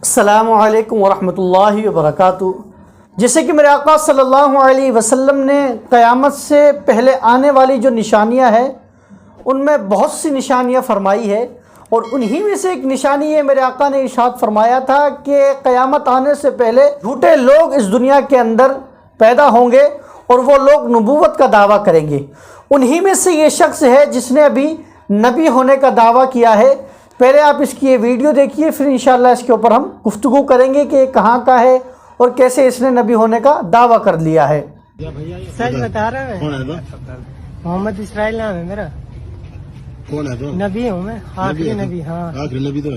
السلام علیکم ورحمۃ اللہ وبرکاتہ۔ جیسے کہ میرے آقا صلی اللہ علیہ وسلم نے قیامت سے پہلے آنے والی جو نشانیاں ہیں ان میں بہت سی نشانیاں فرمائی ہے، اور انہی میں سے ایک نشانی ہے میرے آقا نے ارشاد فرمایا تھا کہ قیامت آنے سے پہلے جھوٹے لوگ اس دنیا کے اندر پیدا ہوں گے اور وہ لوگ نبوت کا دعویٰ کریں گے۔ انہی میں سے یہ شخص ہے جس نے ابھی نبی ہونے کا دعویٰ کیا ہے۔ پہلے آپ اس کی یہ ویڈیو دیکھیے، پھر انشاءاللہ اس کے اوپر ہم گفتگو کریں گے کہ یہ کہاں کا ہے اور کیسے اس نے نبی ہونے کا دعویٰ کر لیا ہے۔ سچ بتا رہا ہے، کون ہے تو؟ محمد اسرائیل نام ہے میرا، کون ہے تو؟ نبی ہوں میں، آخری نبی۔ ہاں آخری نبی تو ہے۔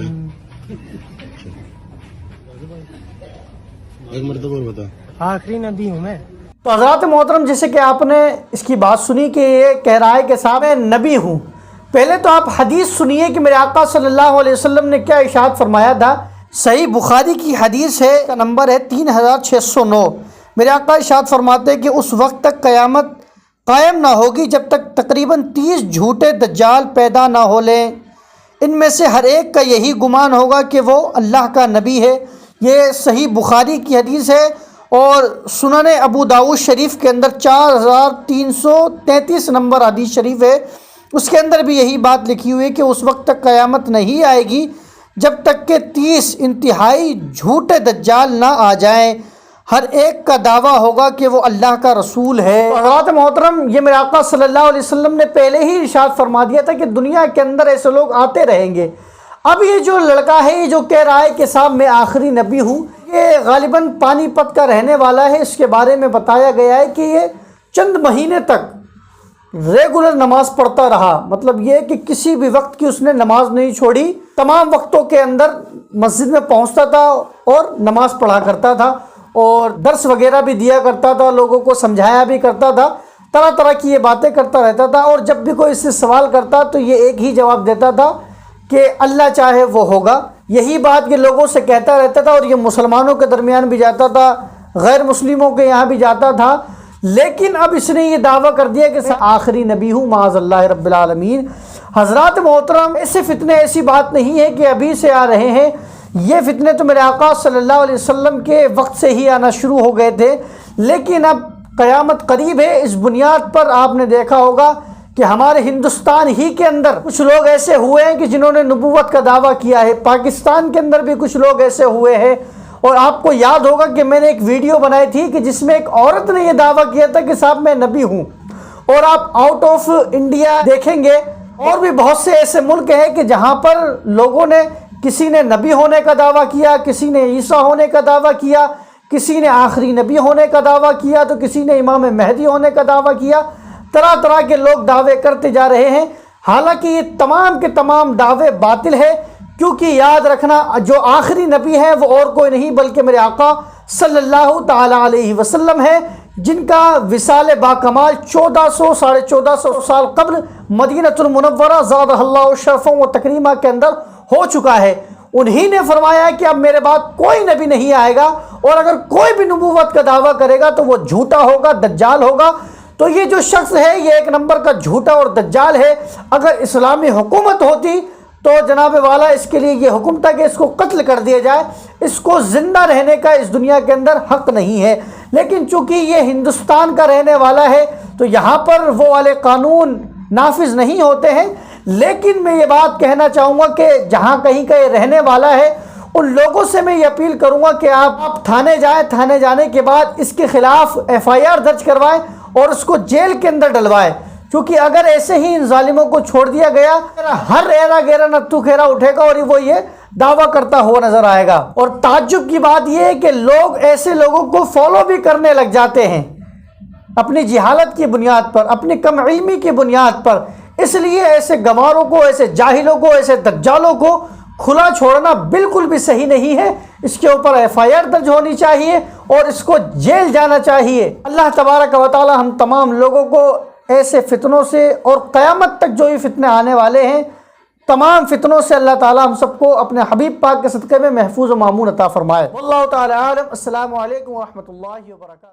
ایک مرتبہ اور بتا۔ آخری نبی ہوں میں۔ تو حضرات محترم، جیسے کہ آپ نے اس کی بات سنی کہ یہ کہہ رہا ہے کہ صاحب میں نبی ہوں، پہلے تو آپ حدیث سنیے کہ میرے آقا صلی اللہ علیہ وسلم نے کیا ارشاد فرمایا تھا۔ صحیح بخاری کی حدیث ہے، کا نمبر ہے 3609۔ میرے آقا ارشاد فرماتے ہیں کہ اس وقت تک قیامت قائم نہ ہوگی جب تک تقریباً 30 جھوٹے دجال پیدا نہ ہو لیں۔ ان میں سے ہر ایک کا یہی گمان ہوگا کہ وہ اللہ کا نبی ہے۔ یہ صحیح بخاری کی حدیث ہے، اور سنن ابو داؤد شریف کے اندر 4333 نمبر حدیث شریف ہے، اس کے اندر بھی یہی بات لکھی ہوئی ہے کہ اس وقت تک قیامت نہیں آئے گی جب تک کہ 30 انتہائی جھوٹے دجال نہ آ جائیں۔ ہر ایک کا دعویٰ ہوگا کہ وہ اللہ کا رسول ہے۔ حضرات محترم، یہ میرے آقا صلی اللہ علیہ وسلم نے پہلے ہی ارشاد فرما دیا تھا کہ دنیا کے اندر ایسے لوگ آتے رہیں گے۔ اب یہ جو لڑکا ہے، یہ جو کہہ رہا ہے کہ صاحب میں آخری نبی ہوں، یہ غالباً پانی پت کا رہنے والا ہے۔ اس کے بارے میں بتایا گیا ہے کہ یہ چند مہینے تک ریگولر نماز پڑھتا رہا، مطلب یہ کہ کسی بھی وقت کی اس نے نماز نہیں چھوڑی، تمام وقتوں کے اندر مسجد میں پہنچتا تھا اور نماز پڑھا کرتا تھا، اور درس وغیرہ بھی دیا کرتا تھا، لوگوں کو سمجھایا بھی کرتا تھا، طرح طرح کی یہ باتیں کرتا رہتا تھا۔ اور جب بھی کوئی اس سے سوال کرتا تو یہ ایک ہی جواب دیتا تھا کہ اللہ چاہے وہ ہوگا۔ یہی بات یہ لوگوں سے کہتا رہتا تھا، اور یہ مسلمانوں کے درمیان بھی جاتا تھا، غیر مسلموں کے یہاں بھی جاتا تھا۔ لیکن اب اس نے یہ دعویٰ کر دیا کہ آخری نبی ہوں، معاذ اللہ رب العالمین۔ حضرات محترم، ایسے فتنے ایسی بات نہیں ہے کہ ابھی سے آ رہے ہیں، یہ فتنے تو میرے آقا صلی اللہ علیہ وسلم کے وقت سے ہی آنا شروع ہو گئے تھے، لیکن اب قیامت قریب ہے۔ اس بنیاد پر آپ نے دیکھا ہوگا کہ ہمارے ہندوستان ہی کے اندر کچھ لوگ ایسے ہوئے ہیں کہ جنہوں نے نبوت کا دعویٰ کیا ہے، پاکستان کے اندر بھی کچھ لوگ ایسے ہوئے ہیں۔ اور آپ کو یاد ہوگا کہ میں نے ایک ویڈیو بنائی تھی کہ جس میں ایک عورت نے یہ دعویٰ کیا تھا کہ صاحب میں نبی ہوں۔ اور آپ آؤٹ آف انڈیا دیکھیں گے، اور بھی بہت سے ایسے ملک ہیں کہ جہاں پر لوگوں نے، کسی نے نبی ہونے کا دعویٰ کیا، کسی نے عیسیٰ ہونے کا دعویٰ کیا، کسی نے آخری نبی ہونے کا دعویٰ کیا، تو کسی نے امام مہدی ہونے کا دعویٰ کیا۔ طرح طرح کے لوگ دعوے کرتے جا رہے ہیں، حالانکہ یہ تمام کے تمام دعوے باطل ہے، کیونکہ یاد رکھنا جو آخری نبی ہے وہ اور کوئی نہیں بلکہ میرے آقا صلی اللہ تعالی علیہ وسلم ہے، جن کا وصال باکمال 1400 سال قبل مدینہ المنورہ زادہ اللہ شرفا و تکریمہ کے اندر ہو چکا ہے۔ انہی نے فرمایا کہ اب میرے بعد کوئی نبی نہیں آئے گا، اور اگر کوئی بھی نبوت کا دعویٰ کرے گا تو وہ جھوٹا ہوگا، دجال ہوگا۔ تو یہ جو شخص ہے یہ ایک نمبر کا جھوٹا اور دجال ہے۔ اگر اسلامی حکومت ہوتی تو جناب والا اس کے لیے یہ حکم تھا کہ اس کو قتل کر دیا جائے، اس کو زندہ رہنے کا اس دنیا کے اندر حق نہیں ہے۔ لیکن چونکہ یہ ہندوستان کا رہنے والا ہے تو یہاں پر وہ والے قانون نافذ نہیں ہوتے ہیں۔ لیکن میں یہ بات کہنا چاہوں گا کہ جہاں کہیں کا یہ رہنے والا ہے، ان لوگوں سے میں یہ اپیل کروں گا کہ آپ تھانے جائیں، تھانے جانے کے بعد اس کے خلاف FIR درج کروائیں اور اس کو جیل کے اندر ڈلوائیں، کیونکہ اگر ایسے ہی ان ظالموں کو چھوڑ دیا گیا، ہر ایرا گیرا نتو کھیرا اٹھے گا اور وہ یہ دعویٰ کرتا ہوا نظر آئے گا۔ اور تعجب کی بات یہ ہے کہ لوگ ایسے لوگوں کو فالو بھی کرنے لگ جاتے ہیں اپنی جہالت کی بنیاد پر، اپنی کم علمی کی بنیاد پر۔ اس لیے ایسے گواروں کو، ایسے جاہلوں کو، ایسے دجالوں کو کھلا چھوڑنا بالکل بھی صحیح نہیں ہے۔ اس کے اوپر FIR درج ہونی چاہیے اور اس کو جیل جانا چاہیے۔ اللہ تبارک و تعالی ہم تمام لوگوں کو ایسے فتنوں سے اور قیامت تک جو یہ فتنے آنے والے ہیں، تمام فتنوں سے اللہ تعالی ہم سب کو اپنے حبیب پاک کے صدقے میں محفوظ و مامون عطا فرمائے۔ واللہ تعالی عالم۔ السلام علیکم ورحمۃ اللہ وبرکاتہ۔